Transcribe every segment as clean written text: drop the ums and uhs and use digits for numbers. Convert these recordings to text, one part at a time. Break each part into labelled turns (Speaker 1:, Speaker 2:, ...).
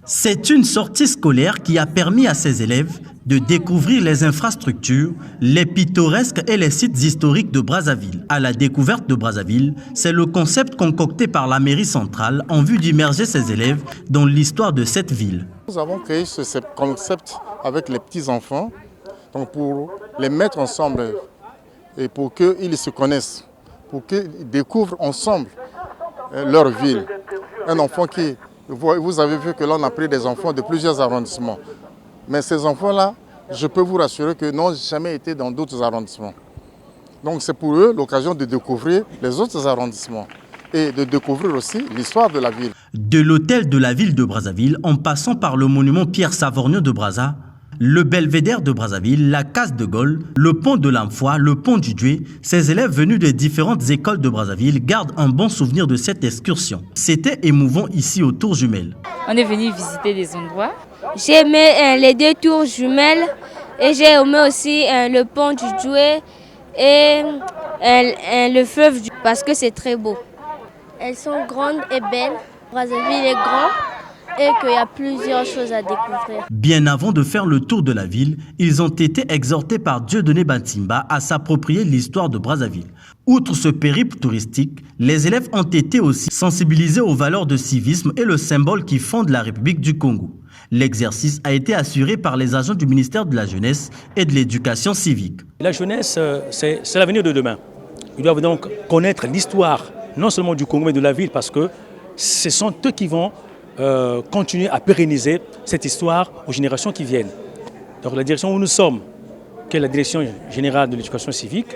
Speaker 1: C'est une sortie scolaire qui a permis à ces élèves de découvrir les infrastructures, les pittoresques et les sites historiques de Brazzaville. À la découverte de Brazzaville, c'est le concept concocté par la mairie centrale en vue d'immerger ces élèves dans l'histoire de cette ville.
Speaker 2: Nous avons créé ce concept avec les petits-enfants pour les mettre ensemble et pour qu'ils se connaissent, pour qu'ils découvrent ensemble leur ville. Un enfant qui... Vous avez vu que là, on a pris des enfants de plusieurs arrondissements. Mais ces enfants-là, je peux vous rassurer qu'ils n'ont jamais été dans d'autres arrondissements. Donc c'est pour eux l'occasion de découvrir les autres arrondissements et de découvrir aussi l'histoire de la ville.
Speaker 1: De l'hôtel de la ville de Brazzaville, en passant par le monument Pierre Savorgnon de Brazza, le belvédère de Brazzaville, la case de Gaulle, le pont de l'Amfoy, le pont du Doué, ces élèves venus des différentes écoles de Brazzaville gardent un bon souvenir de cette excursion. C'était émouvant ici aux Tours Jumelles.
Speaker 3: On est venu visiter des endroits.
Speaker 4: J'ai aimé les 2 tours jumelles et j'ai aimé aussi le pont du Doué et le fleuve parce que c'est très beau. Elles sont grandes et belles. Brazzaville est grand et qu'il y a plusieurs choses à découvrir.
Speaker 1: Bien avant de faire le tour de la ville, ils ont été exhortés par Dieudonné Bantimba à s'approprier l'histoire de Brazzaville. Outre ce périple touristique, les élèves ont été aussi sensibilisés aux valeurs de civisme et le symbole qui fonde la République du Congo. L'exercice a été assuré par les agents du ministère de la Jeunesse et de l'Éducation civique.
Speaker 5: La jeunesse, c'est l'avenir de demain. Ils doivent donc connaître l'histoire, non seulement du Congo, mais de la ville, parce que ce sont eux qui vont continuer à pérenniser cette histoire aux générations qui viennent. Donc la direction où nous sommes, qui est la direction générale de l'éducation civique,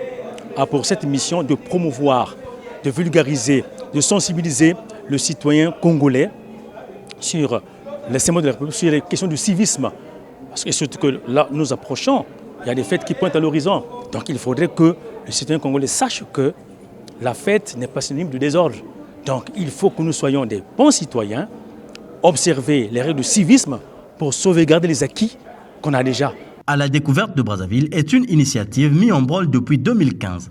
Speaker 5: a pour cette mission de promouvoir, de vulgariser, de sensibiliser le citoyen congolais sur les symboles de la République, sur les questions du civisme. Parce que surtout que là, nous approchons, il y a des fêtes qui pointent à l'horizon. Donc il faudrait que le citoyen congolais sache que la fête n'est pas synonyme de désordre. Donc il faut que nous soyons des bons citoyens, observer les règles de civisme pour sauvegarder les acquis qu'on a déjà.
Speaker 1: À la découverte de Brazzaville est une initiative mise en branle depuis 2015.